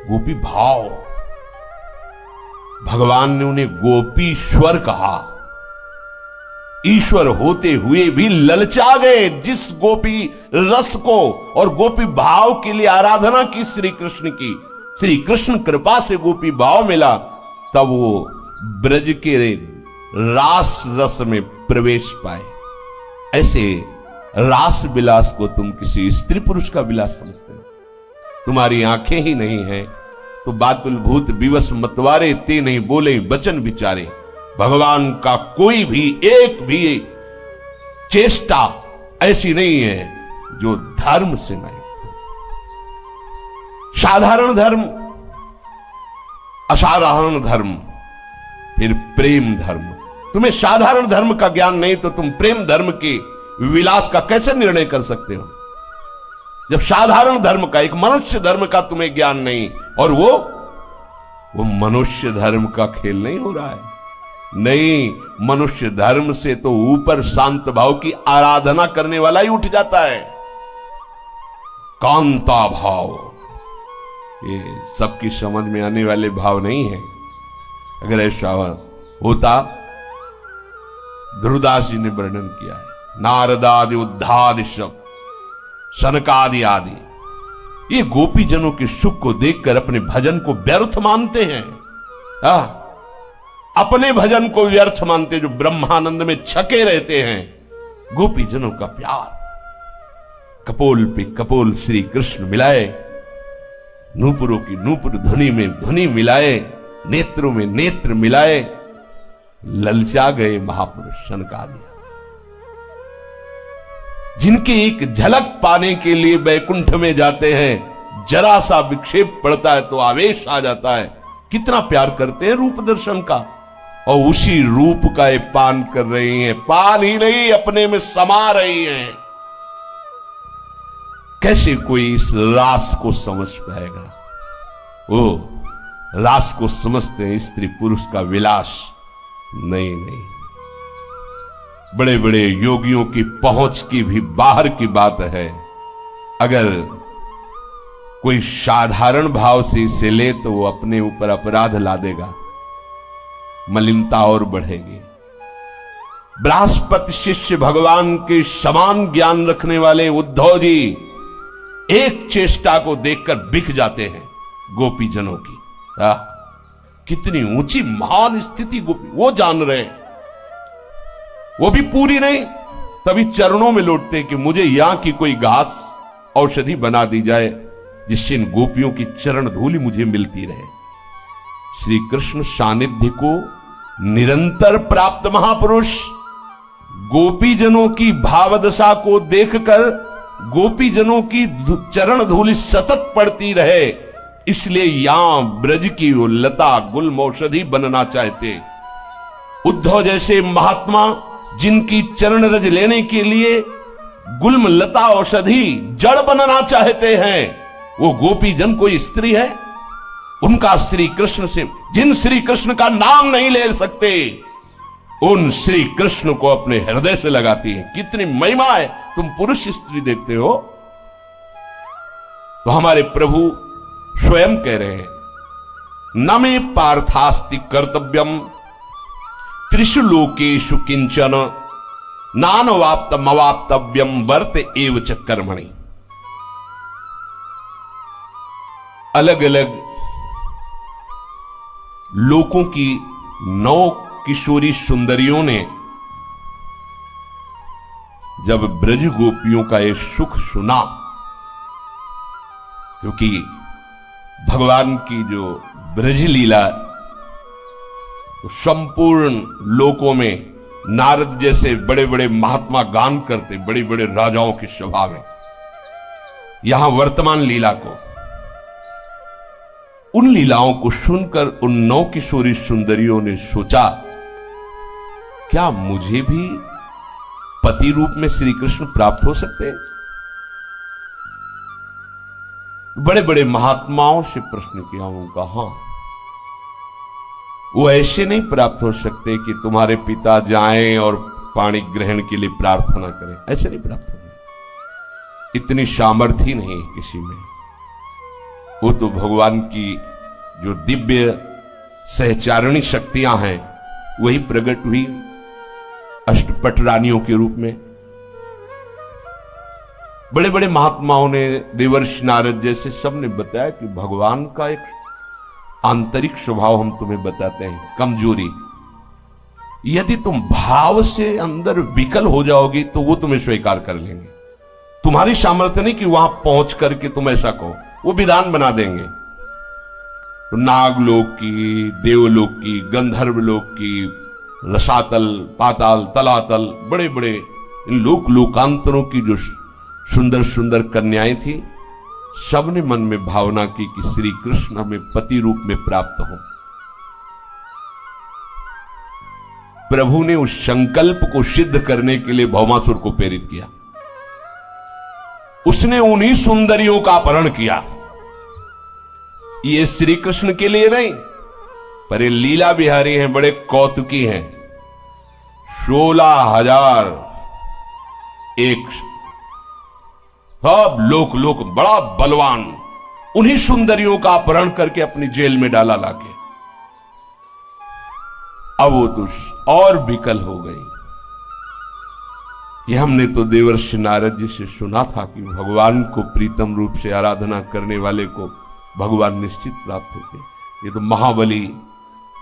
गोपी भाव। भगवान ने उन्हें गोपीश्वर कहा। ईश्वर होते हुए भी ललचा गए। जिस गोपी रस को और गोपी भाव के लिए आराधना की श्री कृष्ण की, श्री कृष्ण कृपा से गोपी भाव मिला, तब वो ब्रज के रास रस में प्रवेश पाए। ऐसे रास विलास को तुम किसी स्त्री पुरुष का विलास समझते हो? तुम्हारी आंखें ही नहीं हैं तो बातुल भूत विवश मतवारे ते नहीं बोले वचन विचारे। भगवान का कोई भी एक भी चेष्टा ऐसी नहीं है जो धर्म से नहीं। साधारण धर्म, असाधारण धर्म, फिर प्रेम धर्म। तुम्हें साधारण धर्म का ज्ञान नहीं तो तुम प्रेम धर्म के विलास का कैसे निर्णय कर सकते हो? जब साधारण धर्म का, एक मनुष्य धर्म का तुम्हें ज्ञान नहीं, और वो मनुष्य धर्म का खेल नहीं हो रहा है। नहीं, मनुष्य धर्म से तो ऊपर शांत भाव की आराधना करने वाला ही उठ जाता है। कांता भाव, ये सबकी समझ में आने वाले भाव नहीं है। अगर ऐसा होता, ध्रुवदास जी ने वर्णन किया है, नारदादि उद्धादि सब, सनकादि आदि, ये गोपी जनों के सुख को देखकर अपने भजन को व्यर्थ मानते हैं। अपने भजन को व्यर्थ मानते, जो ब्रह्मानंद में छके रहते हैं। गोपी जनों का प्यार, कपोल पे कपोल श्री कृष्ण मिलाए, नूपुरों की नूपुर ध्वनि में ध्वनि मिलाए, नेत्रों में नेत्र मिलाए, ललचा गए महापुरुष सनकादि, जिनकी एक झलक पाने के लिए बैकुंठ में जाते हैं। जरा सा विक्षेप पड़ता है तो आवेश आ जाता है। कितना प्यार करते हैं रूप दर्शन का, और उसी रूप का ये पान कर रही हैं। पान ही नहीं, अपने में समा रही हैं। कैसे कोई इस रास को समझ पाएगा? वो रास को समझते हैं स्त्री पुरुष का विलास। नहीं नहीं, बड़े बड़े योगियों की पहुंच की भी बाहर की बात है। अगर कोई साधारण भाव से इसे ले तो वो अपने ऊपर अपराध ला देगा, मलिनता और बढ़ेगी। बृहस्पति शिष्य भगवान के समान ज्ञान रखने वाले उद्धव जी एक चेष्टा को देखकर बिक जाते हैं गोपी जनों की। कितनी ऊंची महान स्थिति गोपी, वो जान रहे हैं। वो भी पूरी नहीं, तभी चरणों में लौटते हैं कि मुझे यहां की कोई घास औषधि बना दी जाए जिससे इन गोपियों की चरण धूलि मुझे मिलती रहे। श्री कृष्ण सानिध्य को निरंतर प्राप्त महापुरुष गोपी जनों की भावदशा को देखकर गोपी जनों की चरण धूलि सतत पड़ती रहे, इसलिए यहां ब्रज की वो लता गुल्म औषधि बनना चाहते। उद्धव जैसे महात्मा जिनकी चरण रज लेने के लिए गुल्म लता औषधि जड़ बनना चाहते हैं, वो गोपी जन कोई स्त्री है? उनका श्री कृष्ण से, जिन श्री कृष्ण का नाम नहीं ले सकते, उन श्री कृष्ण को अपने हृदय से लगाती है। कितनी महिमा है। तुम पुरुष स्त्री देखते हो, तो हमारे प्रभु स्वयं कह रहे हैं, न मे पार्थास्ति कर्तव्यम त्रिषु लोकेषु किंचन नानवाप्तमवाप्तव्यम वर्त एव च कर्मणि। अलग अलग लोकों की 9 किशोरी सुंदरियों ने जब ब्रज गोपियों का ये सुख सुना, क्योंकि भगवान की जो ब्रज लीला तो संपूर्ण लोकों में नारद जैसे बड़े बड़े महात्मा गान करते, बड़े बड़े राजाओं की सभा में, यहां वर्तमान लीला को, उन लीलाओं को सुनकर उन 9 किशोरी सुंदरियों ने सोचा, क्या मुझे भी पति रूप में श्री कृष्ण प्राप्त हो सकते हैं? बड़े बड़े महात्माओं से प्रश्न किया, उनका हाँ, वो ऐसे नहीं प्राप्त हो सकते कि तुम्हारे पिता जाएं और पानी ग्रहण के लिए प्रार्थना करें, ऐसे नहीं प्राप्त होंगे। इतनी सामर्थ्य नहीं है किसी में। वो तो भगवान की जो दिव्य सहचारिणी शक्तियां हैं वही प्रकट हुई अष्टपट रानियों के रूप में। बड़े बड़े महात्माओं ने, देवर्षि नारद जैसे सब ने बताया कि भगवान का एक आंतरिक स्वभाव हम तुम्हें बताते हैं, कमजोरी। यदि तुम भाव से अंदर विकल हो जाओगी तो वो तुम्हें स्वीकार कर लेंगे। तुम्हारी सामर्थ्य नहीं कि वहां पहुंच करके तुम ऐसा कहो, वो विधान बना देंगे। तो नागलोक की, देवलोक की, गंधर्वलोक की, रसातल, पाताल, तलातल, बड़े बड़े इन लोकांतरों की जो सुंदर सुंदर कन्याएं थी, सबने मन में भावना की कि श्री कृष्ण हमें पति रूप में प्राप्त हो। प्रभु ने उस संकल्प को सिद्ध करने के लिए भौमासुर को प्रेरित किया। उसने उन्हीं सुंदरियों का अपहरण किया। ये श्री कृष्ण के लिए नहीं, पर ये लीला बिहारी हैं, बड़े कौतुकी हैं। 16,000 सब लोक बड़ा बलवान, उन्हीं सुंदरियों का अपहरण करके अपनी जेल में डाला लाके। अब वो तो और विकल हो गई। ये हमने तो देवर्षि नारद जी से सुना था कि भगवान को प्रीतम रूप से आराधना करने वाले को भगवान निश्चित प्राप्त होते। ये तो महाबली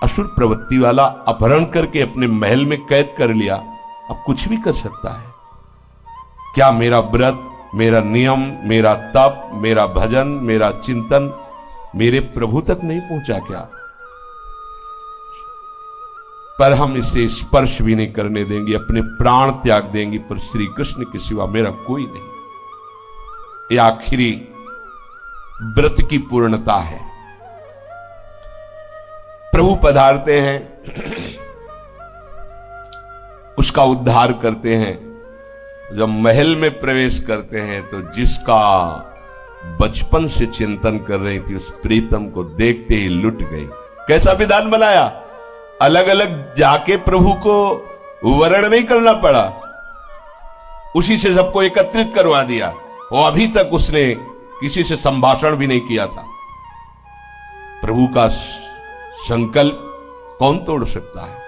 असुर प्रवृत्ति वाला अपहरण करके अपने महल में कैद कर लिया, अब कुछ भी कर सकता है क्या? मेरा व्रत, मेरा नियम, मेरा तप, मेरा भजन, मेरा चिंतन मेरे प्रभु तक नहीं पहुंचा क्या? पर हम इसे स्पर्श भी नहीं करने देंगे, अपने प्राण त्याग देंगे, पर श्री कृष्ण के सिवा मेरा कोई नहीं। ये आखिरी व्रत की पूर्णता है। प्रभु पधारते हैं, उसका उद्धार करते हैं। जब महल में प्रवेश करते हैं तो जिसका बचपन से चिंतन कर रही थी उस प्रीतम को देखते ही लुट गई। कैसा विधान बनाया, अलग अलग जाके प्रभु को वर्ण नहीं करना पड़ा, उसी से सबको एकत्रित करवा दिया। और अभी तक उसने किसी से संभाषण भी नहीं किया था। प्रभु का संकल्प कौन तोड़ सकता है?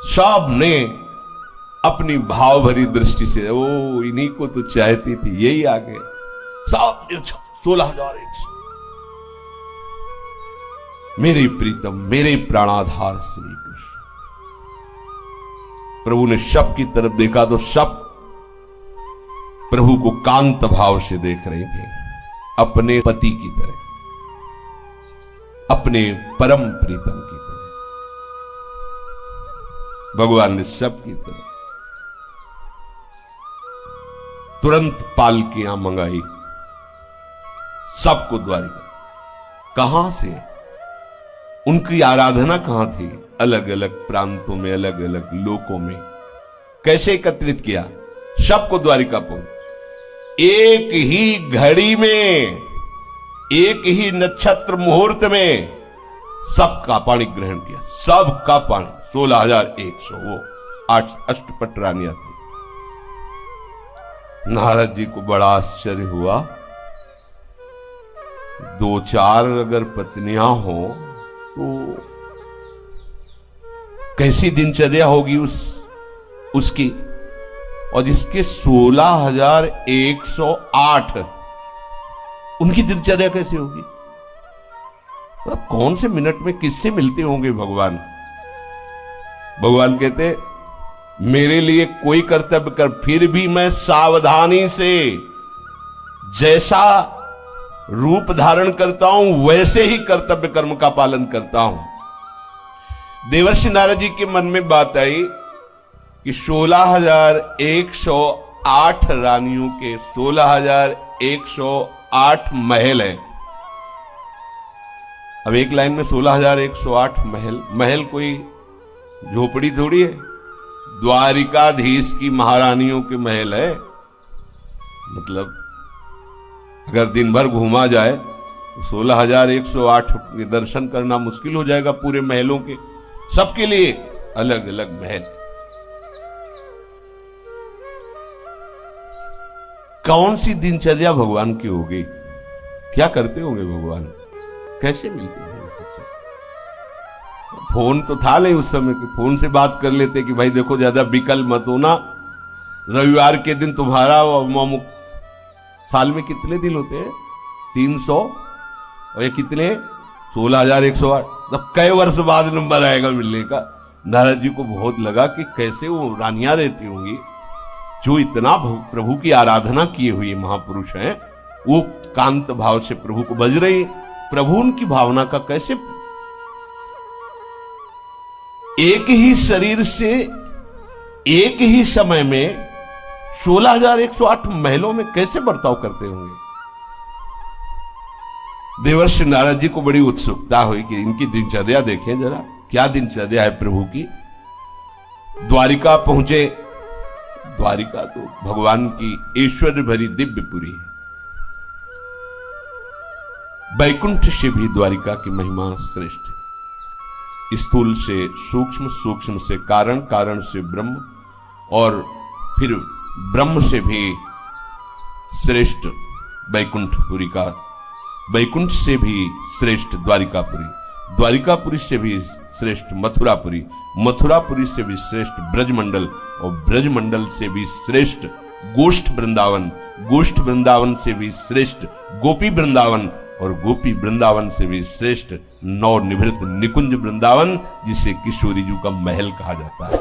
सब ने अपनी भाव भरी दृष्टि से, ओ इन्हीं को तो चाहती थी, यही आ गए। सब 16,100 मेरे प्रीतम, मेरे प्राणाधार श्री कृष्ण। प्रभु ने सब की तरफ देखा तो सब प्रभु को कांत भाव से देख रही थी, अपने पति की तरह, अपने परम प्रीतम की तरह। भगवान ने सब की तरह तुरंत पालकियां मंगाई, सबको द्वारिका। कहां से? उनकी आराधना कहां थी? अलग अलग प्रांतों में, अलग अलग लोकों में। कैसे एकत्रित किया? सबको द्वारिका पहुंच। एक ही घड़ी में, एक ही नक्षत्र मुहूर्त में सबका पाणी ग्रहण किया, सबका पाणी। 16,100 वो 8 अष्टपट रानियां थी। नारद जी को बड़ा आश्चर्य हुआ। 2-4 अगर पत्नियां हो तो कैसी दिनचर्या होगी उसकी? और जिसके 16,108 उनकी दिनचर्या कैसी होगी? तो कौन से मिनट में किससे मिलते होंगे भगवान? भगवान कहते मेरे लिए कोई कर्तव्य कर, फिर भी मैं सावधानी से जैसा रूप धारण करता हूं वैसे ही कर्तव्य कर्म का पालन करता हूं। देवर्षि नारद जी के मन में बात आई कि 16,108 रानियों के 16,108 महल हैं। अब एक लाइन में 16,108 महल। महल कोई झोपड़ी थोड़ी है, द्वारिकाधीश की महारानियों के महल है। मतलब अगर दिन भर घूमा जाए तो 16,108 के दर्शन करना मुश्किल हो जाएगा पूरे महलों के। सबके लिए अलग अलग महल। कौन सी दिनचर्या भगवान की होगी? क्या करते होंगे भगवान, कैसे मिलते हैं सबसे? फोन तो था नहीं उस समय कि फोन से बात कर लेते कि भाई देखो ज्यादा विकल मत होना, रविवार के दिन तुम्हारा साल में कितने दिन होते हैं? 300 और ये कितने 16,108, तब कई वर्ष बाद नंबर आएगा मिलने का। नारद जी को बहुत लगा कि कैसे वो रानियां रहती होंगी जो इतना प्रभु की आराधना किए हुए महापुरुष हैं, वो कांत भाव से प्रभु को बज रही, प्रभु उनकी भावना का कैसे, एक ही शरीर से एक ही समय में 16,108 महलों में कैसे बर्ताव करते होंगे। देवर्षि नारद जी को बड़ी उत्सुकता हुई कि इनकी दिनचर्या देखें जरा, क्या दिनचर्या है प्रभु की। द्वारिका पहुंचे। द्वारिका तो भगवान की ऐश्वर्य भरी दिव्यपुरी है। बैकुंठ से भी द्वारिका की महिमा श्रेष्ठ है। स्थूल से सूक्ष्म, सूक्ष्म से कारण, कारण से ब्रह्म, और फिर ब्रह्म से भी श्रेष्ठ बैकुंठपुरी का, बैकुंठ से भी श्रेष्ठ द्वारिकापुरी, द्वारिकापुरी से भी श्रेष्ठ मथुरापुरी, मथुरापुरी से भी श्रेष्ठ ब्रजमंडल, और ब्रजमंडल से भी श्रेष्ठ गोष्ठ वृंदावन, गोष्ठ वृंदावन से भी श्रेष्ठ गोपी वृंदावन, और गोपी वृंदावन से भी श्रेष्ठ नवनिभृत निकुंज वृंदावन, जिसे किशोरी जी का महल कहा जाता है।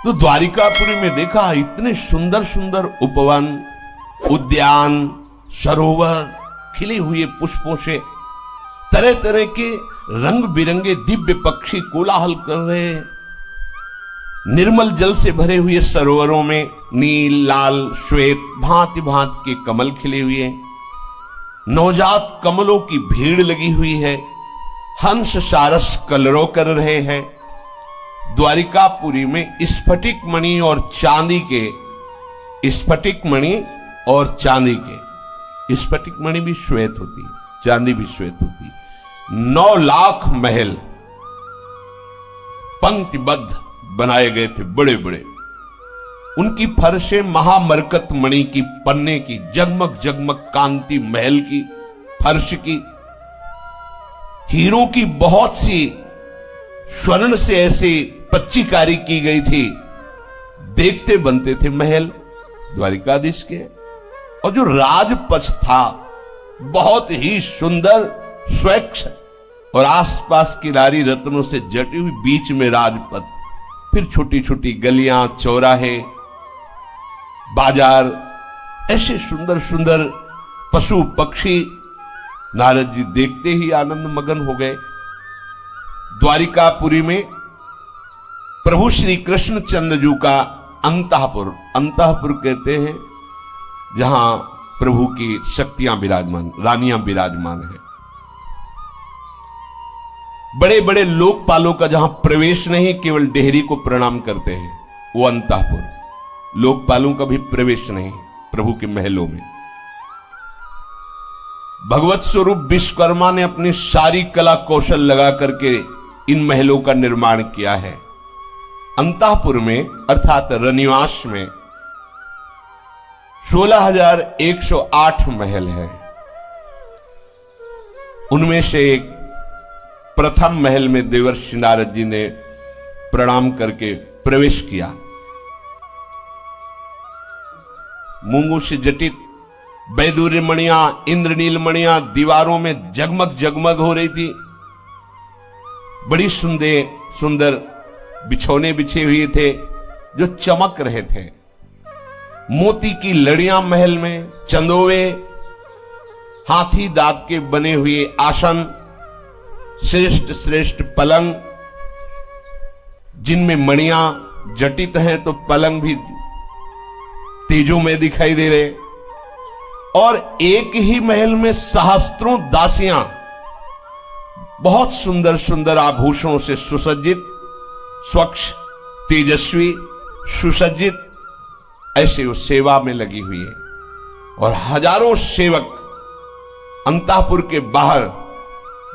तो द्वारिकापुरी में देखा इतने सुंदर सुंदर उपवन, उद्यान, सरोवर खिले हुए पुष्पों से, तरह तरह के रंग बिरंगे दिव्य पक्षी कोलाहल कर रहे, निर्मल जल से भरे हुए सरोवरों में नील, लाल, श्वेत भांति भांति के कमल खिले हुए, नवजात कमलों की भीड़ लगी हुई है, हंस सारस कलरव कर रहे हैं। द्वारिकापुरी में स्फटिक मणि और चांदी के, स्फटिक मणि और चांदी के, स्फटिक मणि भी श्वेत होती है, चांदी भी श्वेत होती है, 9 लाख महल पंक्तिबद्ध बनाए गए थे, बड़े बड़े। उनकी फर्शें महामरकत मणि की, पन्ने की, जगमग जगमग कांति महल की फर्श की, हीरों की बहुत सी स्वर्ण से ऐसी पच्चीकारी की गई थी, देखते बनते थे महल द्वारिकाधीश के। और जो राजपथ था बहुत ही सुंदर, स्वच्छ, और आसपास की नारी रत्नों से जटी हुई, बीच में राजपथ, फिर छोटी छोटी गलियां, चौराहे, बाजार, ऐसे सुंदर सुंदर पशु पक्षी। नारद जी देखते ही आनंद मगन हो गए। द्वारिकापुरी में प्रभु श्री कृष्ण चंद्रजू का अंतःपुर, अंतःपुर कहते हैं जहां प्रभु की शक्तियां विराजमान, रानियां विराजमान है। बड़े बड़े लोकपालों का जहां प्रवेश नहीं, केवल डेहरी को प्रणाम करते हैं, वो अंतःपुर। लोकपालों का भी प्रवेश नहीं प्रभु के महलों में। भगवत स्वरूप विश्वकर्मा ने अपनी सारी कला कौशल लगा करके इन महलों का निर्माण किया है। अंतःपुर में अर्थात रनिवास में 16,108 महल है। उनमें से एक प्रथम महल में देवर्षि नारद जी ने प्रणाम करके प्रवेश किया। मूंगों से जटित वैदूर्य मणियां, इंद्रनील मणियां दीवारों में जगमग जगमग हो रही थी। बड़ी सुंदर सुंदर बिछौने बिछे हुए थे जो चमक रहे थे। मोती की लड़ियां महल में, चंदोवे, हाथी दांत के बने हुए आसन, श्रेष्ठ श्रेष्ठ पलंग जिनमें मणियां जटित हैं तो पलंग भी तेजों में दिखाई दे रहे। और एक ही महल में सहस्त्रों दासियां बहुत सुंदर सुंदर आभूषणों से सुसज्जित, स्वच्छ, तेजस्वी, सुसज्जित, ऐसे वो सेवा में लगी हुई है। और हजारों सेवक अंतःपुर के बाहर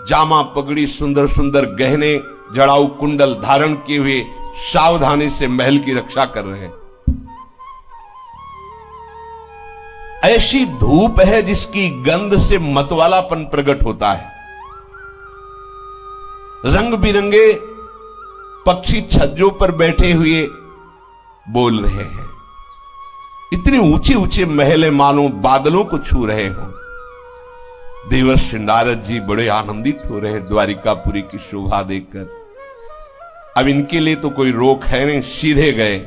जामा पगड़ी, सुंदर सुंदर गहने, जड़ाऊ कुंडल धारण किए हुए सावधानी से महल की रक्षा कर रहे हैं। ऐसी धूप है जिसकी गंध से मतवालापन प्रकट होता है। रंग बिरंगे पक्षी छज्जों पर बैठे हुए बोल रहे हैं। इतनी ऊंची ऊंचे महल मानो बादलों को छू रहे हो। देवर्षि नारद जी बड़े आनंदित हो रहे हैं द्वारिकापुरी की शोभा देखकर। अब इनके लिए तो कोई रोक है नहीं, सीधे गए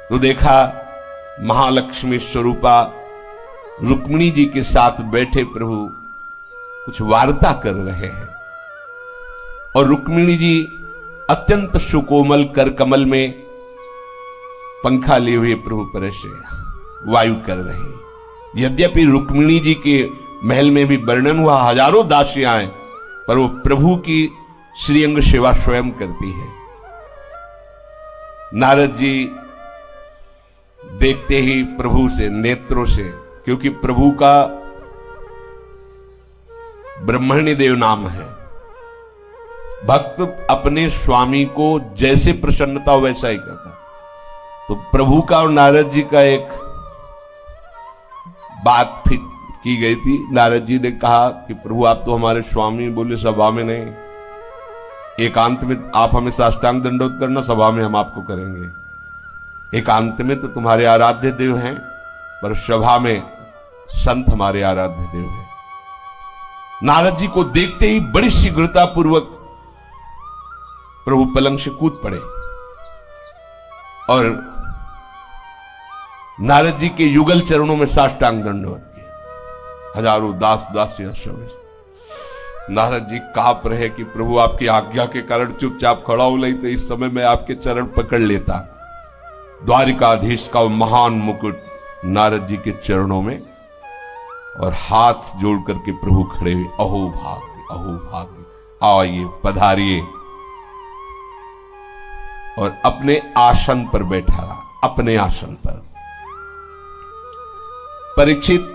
तो देखा महालक्ष्मी स्वरूपा रुक्मिणी जी के साथ बैठे प्रभु कुछ वार्ता कर रहे हैं और रुक्मिणी जी अत्यंत सुकोमल कर कमल में पंखा लिए हुए प्रभु पर से वायु कर रहे हैं। यद्यपि रुक्मिणी जी के महल में भी वर्णन हुआ हजारों दासियां हैं, पर वो प्रभु की श्रीअंग सेवा स्वयं करती है। नारद जी देखते ही प्रभु से नेत्रों से, क्योंकि प्रभु का ब्रह्मण्य देव नाम है, भक्त अपने स्वामी को जैसे प्रसन्नता हो वैसा ही करता। तो प्रभु का और नारद जी का एक बात फिट की गई थी। नारद जी ने कहा कि प्रभु आप तो हमारे स्वामी, बोले सभा में नहीं, एकांत में आप हमें साष्टांग दंडोत करना, सभा में हम आपको करेंगे। एकांत में तो तुम्हारे आराध्य देव हैं, पर सभा में संत हमारे आराध्य देव हैं। नारद जी को देखते ही बड़ी शीघ्रता पूर्वक प्रभु पलंग से कूद पड़े और नारद जी के युगल चरणों में साष्टांग दंडवत किया। हजारों दास दासियां सब नारद जी कांप रहे कि प्रभु आपकी आज्ञा के कारण चुपचाप खड़ा हो, नहीं तो इस समय मैं आपके चरण पकड़ लेता। द्वारिकाधीश का महान मुकुट नारद जी के चरणों में और हाथ जोड़ करके प्रभु खड़े हुए, अहो भाग्य, आइए पधारिए, और अपने आसन पर बैठा रहा, अपने आसन पर। परीक्षित,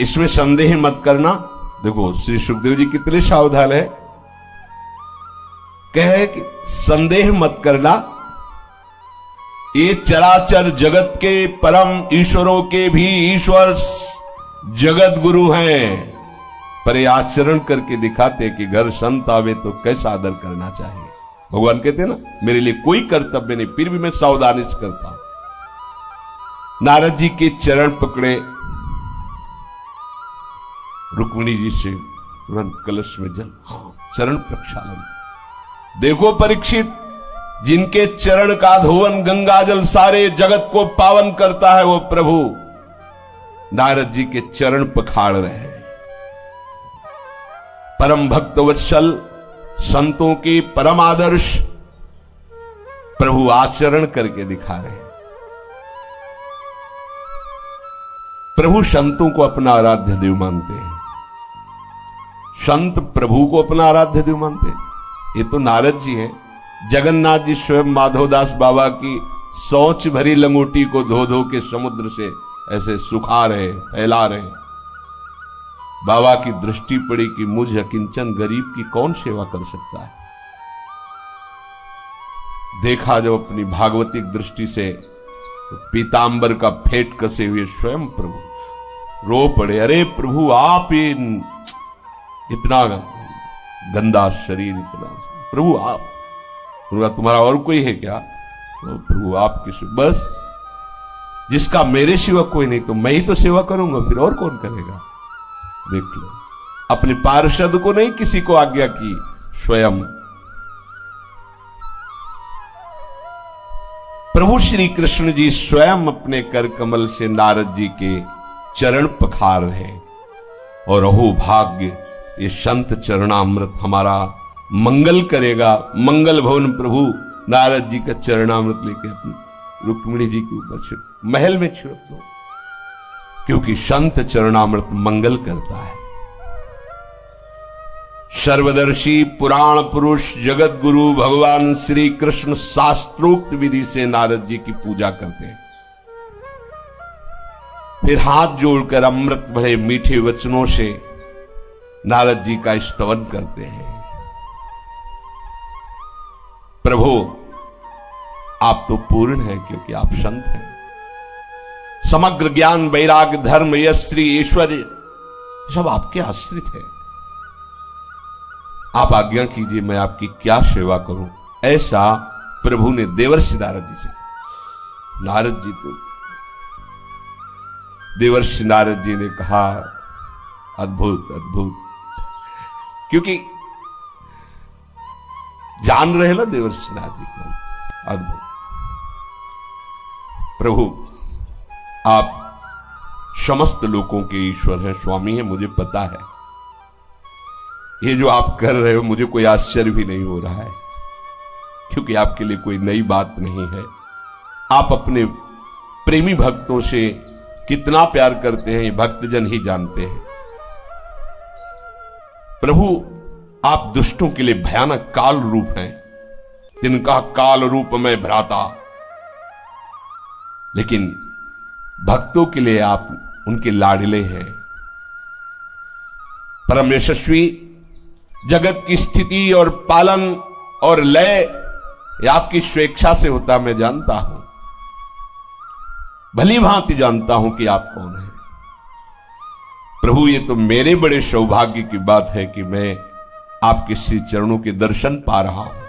इसमें संदेह मत करना। देखो श्री सुखदेव जी कितने सावधान है, कहे कि संदेह मत करना, ये चराचर जगत के परम ईश्वरों के भी ईश्वर जगत गुरु हैं, पर ये आचरण करके दिखाते कि घर संत आवे तो कैसा आदर करना चाहिए। भगवान कहते हैं ना, मेरे लिए कोई कर्तव्य नहीं, फिर भी मैं सावधानी से करता हूं। नारद जी के चरण पकड़े, रुक्मिणी जी से तुरंत कलश में जल, चरण प्रक्षालन। देखो परीक्षित, जिनके चरण का धोवन गंगा जल सारे जगत को पावन करता है, वो प्रभु नारद जी के चरण पखाड़ रहे हैं। परम भक्त वत्सल, संतों के परम आदर्श प्रभु आचरण करके दिखा रहे हैं। प्रभु संतों को अपना आराध्य देव मानते हैं, संत प्रभु को अपना आराध्य देव मानते हैं। ये तो नारद जी हैं। जगन्नाथ जी स्वयं माधवदास बाबा की सोच भरी लंगोटी को धो धो के समुद्र से ऐसे सुखा रहे, फैला रहे। बाबा की दृष्टि पड़ी कि मुझ अकिंचन गरीब की कौन सेवा कर सकता है। देखा जब अपनी भागवतिक दृष्टि से, तो पीतांबर का फेट कसे हुए स्वयं प्रभु रो पड़े, अरे प्रभु आप इतना गंदा शरीर, इतना प्रभु आप, तुम्हारा और कोई है क्या? तो प्रभु आप किस, बस जिसका मेरे सिवा कोई नहीं, तो मैं ही तो सेवा करूंगा, फिर और कौन करेगा? देख लो, अपने पार्षद को नहीं किसी को आज्ञा की, स्वयं प्रभु श्री कृष्ण जी स्वयं अपने कर कमल से नारद जी के चरण पखार रहे। और अहो भाग्य, ये संत चरणामृत हमारा मंगल करेगा। मंगल भवन प्रभु नारद जी का चरणामृत लेके अपनी रुक्मिणी जी के ऊपर महल में छिड़क दो, क्योंकि संत चरणामृत मंगल करता है। सर्वदर्शी पुराण पुरुष जगत गुरु भगवान श्री कृष्ण शास्त्रोक्त विधि से नारद जी की पूजा करते हैं। फिर हाथ जोड़कर अमृत भरे मीठे वचनों से नारद जी का स्तवन करते हैं। प्रभु आप तो पूर्ण हैं, क्योंकि आप संत हैं। समग्र ज्ञान, वैराग्य, धर्म, यश, श्री, ऐश्वर्य सब आपके आश्रित है। आप आज्ञा कीजिए, मैं आपकी क्या सेवा करूं। ऐसा प्रभु ने देवर्षि नारद जी से, नारद जी को देवर्षि नारद जी ने कहा, अद्भुत अद्भुत, क्योंकि जान रहे ना देवर्षि नारद जी को, अद्भुत। प्रभु आप समस्त लोगों के ईश्वर हैं, स्वामी हैं, मुझे पता है। ये जो आप कर रहे हो मुझे कोई आश्चर्य भी नहीं हो रहा है, क्योंकि आपके लिए कोई नई बात नहीं है। आप अपने प्रेमी भक्तों से कितना प्यार करते हैं ये भक्तजन ही जानते हैं। प्रभु आप दुष्टों के लिए भयानक काल रूप हैं, तिनका काल रूप में भ्राता, लेकिन भक्तों के लिए आप उनके लाडले हैं। परम यशस्वी, जगत की स्थिति और पालन और लय ये आपकी स्वेच्छा से होता, मैं जानता हूं, भली भांति जानता हूं कि आप कौन हैं। प्रभु ये तो मेरे बड़े सौभाग्य की बात है कि मैं आपके श्री चरणों के दर्शन पा रहा हूं।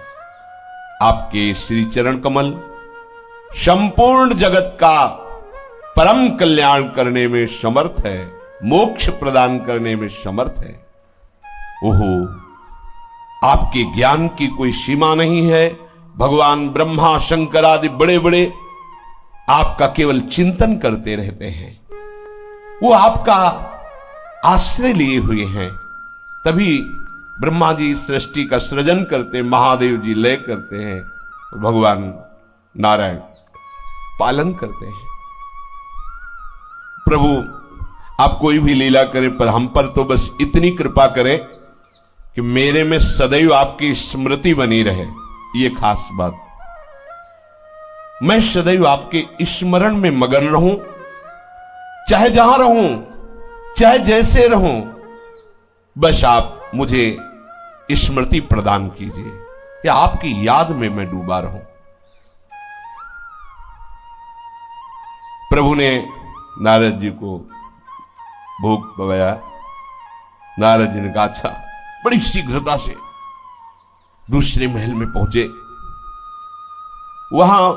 आपके श्री चरण कमल संपूर्ण जगत का परम कल्याण करने में समर्थ है, मोक्ष प्रदान करने में समर्थ है। ओहो, आपके ज्ञान की कोई सीमा नहीं है। भगवान ब्रह्मा, शंकर आदि बड़े बड़े आपका केवल चिंतन करते रहते हैं, वो आपका आश्रय लिए हुए हैं। तभी ब्रह्मा जी सृष्टि का सृजन करते, महादेव जी लय करते हैं, भगवान नारायण पालन करते हैं। प्रभु आप कोई भी लीला करें, पर हम पर तो बस इतनी कृपा करें कि मेरे में सदैव आपकी स्मृति बनी रहे। ये खास बात, मैं सदैव आपके स्मरण में मगन रहूं, चाहे जहां रहूं, चाहे जैसे रहूं, बस आप मुझे स्मृति प्रदान कीजिए, या आपकी याद में मैं डूबा रहूं। प्रभु ने नारद जी को भोग पवाया। नारद जी ने कहा, अच्छा, बड़ी शीघ्रता से दूसरे महल में पहुंचे। वहां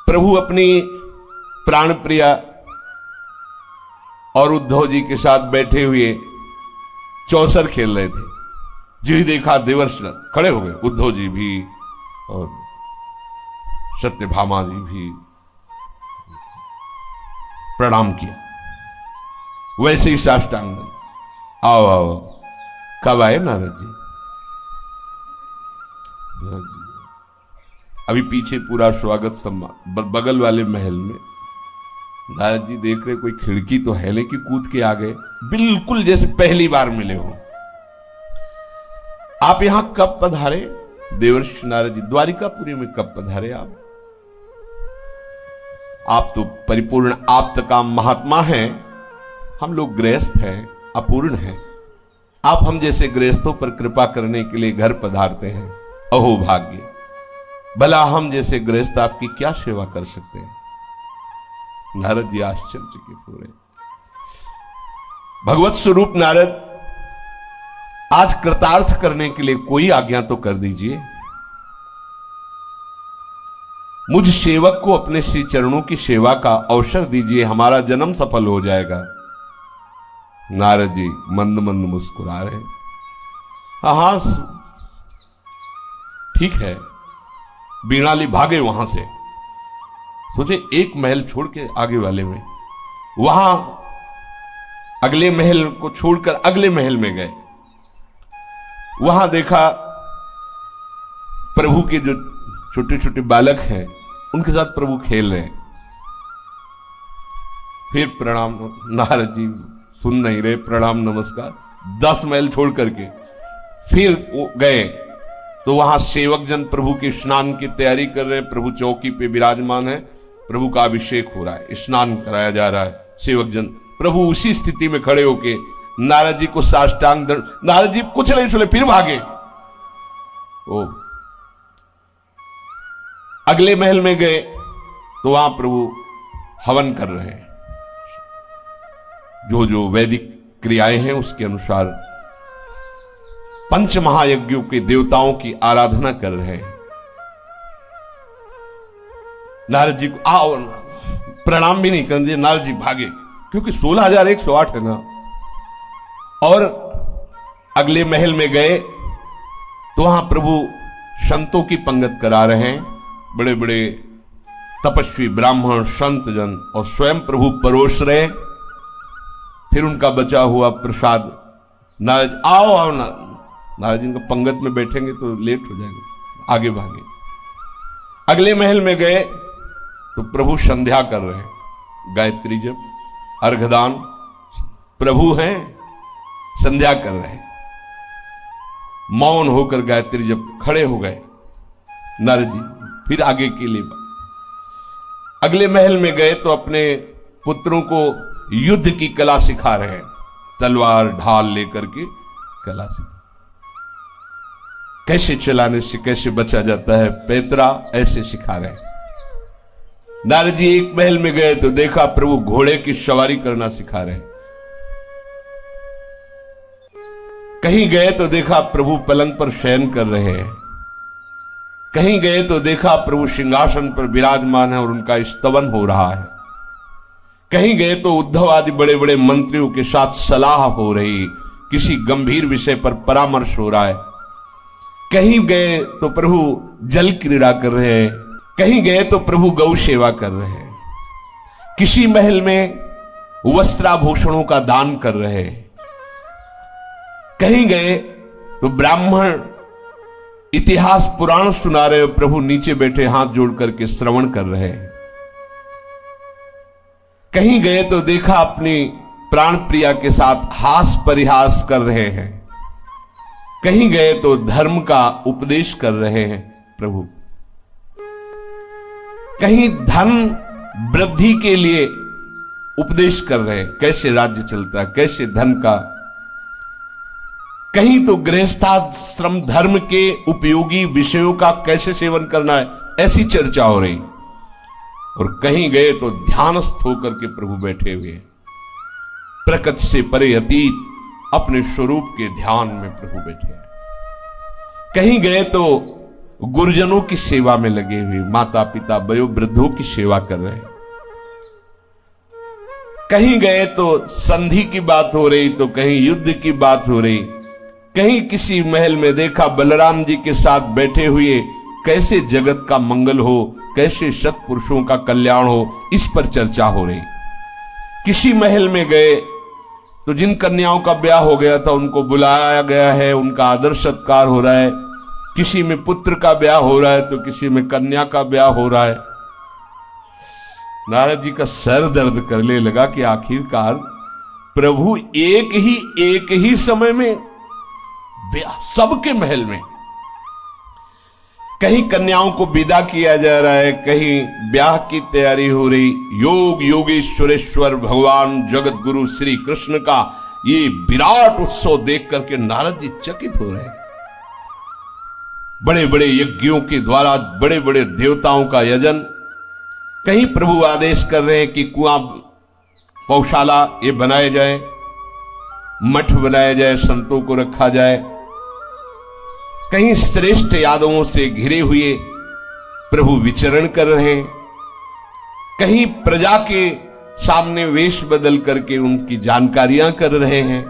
प्रभु अपनी प्राण प्रिया और उद्धव जी के साथ बैठे हुए चौसर खेल रहे थे। जो ही देखा देवर्षि खड़े हो गए, उद्धव जी भी और सत्यभामा जी भी प्रणाम किया। वैसे ही साष्टांग, आओ आओ, कब आए नारद जी? अभी पीछे पूरा स्वागत सम्मान, बगल वाले महल में नारद जी देख रहे कोई खिड़की तो है, लेकिन कूद के आ गए, बिल्कुल जैसे पहली बार मिले हो। आप यहां कब पधारे? देवर्षि नारद जी द्वारिकापुरी में कब पधारे आप तो परिपूर्ण आप्तकाम महात्मा हैं, हम लोग गृहस्थ हैं, अपूर्ण हैं। आप हम जैसे गृहस्थों पर कृपा करने के लिए घर पधारते हैं, अहो भाग्य। भला हम जैसे गृहस्थ आपकी क्या सेवा कर सकते हैं? नारद जी आश्चर्यचकित हो रहे। भगवत स्वरूप नारद, आज कृतार्थ करने के लिए कोई आज्ञा तो कर दीजिए। मुझ सेवक को अपने श्री चरणों की सेवा का अवसर दीजिए, हमारा जन्म सफल हो जाएगा। नारद जी मंद मंद मुस्कुरा रहे। हाँ, ठीक है। बीणाली भागे वहां से, सोचे एक महल छोड़ के आगे वाले में, वहां अगले महल को छोड़कर अगले महल में गए। वहां देखा प्रभु के जो छोटे छोटे बालक हैं उनके साथ प्रभु खेल रहे हैं। फिर प्रणाम, नारद जी सुन नहीं रहे, प्रणाम नमस्कार। 10 महल छोड़ करके फिर गए तो वहां सेवक जन प्रभु के स्नान की तैयारी कर रहे हैं। प्रभु चौकी पे विराजमान है, प्रभु का अभिषेक हो रहा है, स्नान कराया जा रहा है। सेवक जन प्रभु उसी स्थिति में खड़े होके नारद जी को साष्टांग दंड। नारद जी कुछ नहीं सुने, फिर भागे। ओ अगले महल में गए तो वहां प्रभु हवन कर रहे हैं, जो जो वैदिक क्रियाएं हैं उसके अनुसार पंच महायज्ञों के देवताओं की आराधना कर रहे हैं। नारद जी को आओ, प्रणाम भी नहीं कर दिए, नारद जी भागे, क्योंकि 16,108 है ना। और अगले महल में गए तो वहां प्रभु संतों की पंगत करा रहे हैं, बड़े बड़े तपस्वी ब्राह्मण संत जन, और स्वयं प्रभु परोस रहे। फिर उनका बचा हुआ प्रसाद, नारद आओ आओ, नारद जी का पंगत में बैठेंगे तो लेट हो जाएगा, आगे भागे। अगले महल में गए तो प्रभु संध्या कर रहे हैं, गायत्री जप, अर्घदान, प्रभु हैं संध्या कर रहे हैं। मौन होकर गायत्री जप खड़े हो गए नारद जी। फिर आगे के लिए अगले महल में गए तो अपने पुत्रों को युद्ध की कला सिखा रहे हैं, तलवार ढाल लेकर के कला सिखा, कैसे चलाने से कैसे बचा जाता है, पैतरा ऐसे सिखा रहे हैं। नारद जी एक महल में गए तो देखा प्रभु घोड़े की सवारी करना सिखा रहे हैं। कहीं गए तो देखा प्रभु पलंग पर शयन कर रहे हैं। कहीं गए तो देखा प्रभु सिंहासन पर विराजमान है और उनका स्तवन हो रहा है। कहीं गए तो उद्धव आदि बड़े बड़े मंत्रियों के साथ सलाह हो रही, किसी गंभीर विषय पर परामर्श हो रहा है। कहीं गए तो प्रभु जल क्रीड़ा कर रहे हैं, कहीं गए तो प्रभु गौ सेवा कर रहे हैं, किसी महल में वस्त्राभूषणों का दान कर रहे हैं। कहीं गए तो ब्राह्मण इतिहास पुराण सुना रहे हो, प्रभु नीचे बैठे हाथ जोड़ करके श्रवण कर रहे हैं। कहीं गए तो देखा अपनी प्राण प्रिया के साथ हास परिहास कर रहे हैं। कहीं गए तो धर्म का उपदेश कर रहे हैं प्रभु। कहीं धन वृद्धि के लिए उपदेश कर रहे हैं, कैसे राज्य चलता है, कैसे धन का। कहीं तो गृहस्थाश्रम धर्म के उपयोगी विषयों का कैसे सेवन करना है, ऐसी चर्चा हो रही। और कहीं गए तो ध्यानस्थ होकर के प्रभु बैठे हुए, प्रकृति से परे अतीत अपने स्वरूप के ध्यान में प्रभु बैठे। कहीं गए तो गुरुजनों की सेवा में लगे हुए, माता पिता वयोवृद्धों की सेवा कर रहे हैं। कहीं गए तो संधि की बात हो रही तो कहीं युद्ध की बात हो रही। कहीं किसी महल में देखा बलराम जी के साथ बैठे हुए, कैसे जगत का मंगल हो, कैसे सत्पुरुषों का कल्याण हो, इस पर चर्चा हो रही। किसी महल में गए तो जिन कन्याओं का ब्याह हो गया था उनको बुलाया गया है, उनका आदर सत्कार हो रहा है। किसी में पुत्र का ब्याह हो रहा है तो किसी में कन्या का ब्याह हो रहा है। नारद जी का सर दर्द करने लगा कि आखिरकार प्रभु एक ही समय में ब्याह, सबके महल में। कहीं कन्याओं को विदा किया जा रहा है, कहीं ब्याह की तैयारी हो रही। योग योगेश्वरेश्वर भगवान जगत गुरु श्री कृष्ण का ये विराट उत्सव देख करके नारद जी चकित हो रहे हैं। बड़े बड़े यज्ञों के द्वारा बड़े बड़े देवताओं का यजन। कहीं प्रभु आदेश कर रहे हैं कि कुआं पौशाला ये बनाए जाए, मठ बनाया जाए, संतों को रखा जाए। कहीं श्रेष्ठ यादवों से घिरे हुए प्रभु विचरण कर रहे हैं। कहीं प्रजा के सामने वेश बदल करके उनकी जानकारियां कर रहे हैं।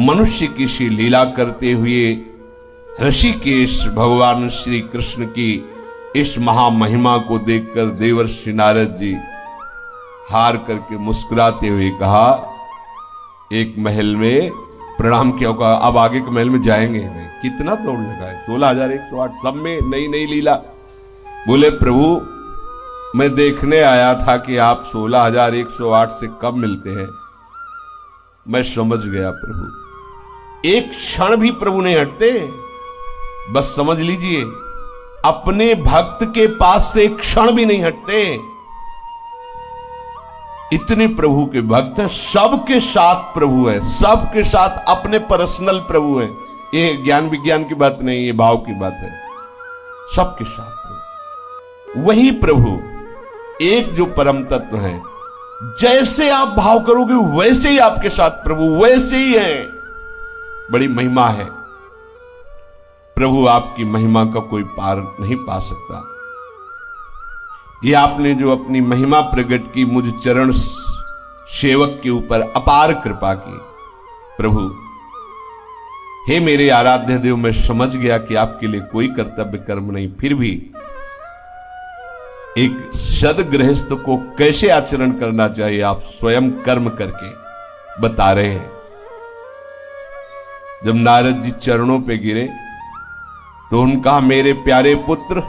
मनुष्य की सी लीला करते हुए ऋषिकेश भगवान श्री कृष्ण की इस महामहिमा को देखकर देवर्षि नारद जी हार करके मुस्कुराते हुए कहा, एक महल में प्रणाम किया होगा, अब आगे के महल में जाएंगे नहीं। कितना दौड़ लगा है, 16,108, सब में नई नई लीला। बोले प्रभु मैं देखने आया था कि आप 16,108 से कब मिलते हैं। मैं समझ गया प्रभु। एक क्षण भी प्रभु नहीं हटते, बस समझ लीजिए अपने भक्त के पास से एक क्षण भी नहीं हटते। इतने प्रभु के भक्त हैं, सबके साथ प्रभु है, सबके साथ अपने पर्सनल प्रभु है। ये ज्ञान विज्ञान की बात नहीं, ये भाव की बात है। सबके साथ प्रभु, वही प्रभु एक जो परम तत्व है, जैसे आप भाव करोगे वैसे ही आपके साथ प्रभु वैसे ही है। बड़ी महिमा है प्रभु, आपकी महिमा का कोई पार नहीं पा सकता। ये आपने जो अपनी महिमा प्रकट की, मुझ चरण सेवक के ऊपर अपार कृपा की प्रभु। हे मेरे आराध्य देव, मैं समझ गया कि आपके लिए कोई कर्तव्य कर्म नहीं, फिर भी एक सदगृहस्थ को कैसे आचरण करना चाहिए आप स्वयं कर्म करके बता रहे हैं। जब नारद जी चरणों पे गिरे तो उनका मेरे प्यारे पुत्र,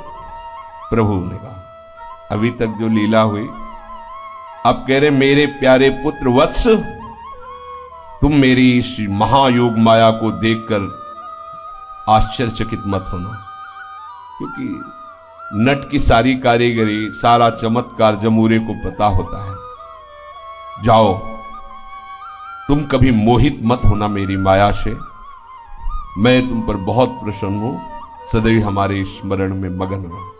प्रभु ने कहा अभी तक जो लीला हुई, आप कह रहे मेरे प्यारे पुत्र वत्स, तुम मेरी इस महायोग माया को देखकर आश्चर्यचकित मत होना, क्योंकि नट की सारी कारीगरी, सारा चमत्कार जमूरे को पता होता है। जाओ, तुम कभी मोहित मत होना मेरी माया से, मैं तुम पर बहुत प्रसन्न हूं, सदैव हमारे स्मरण में मगन रहो।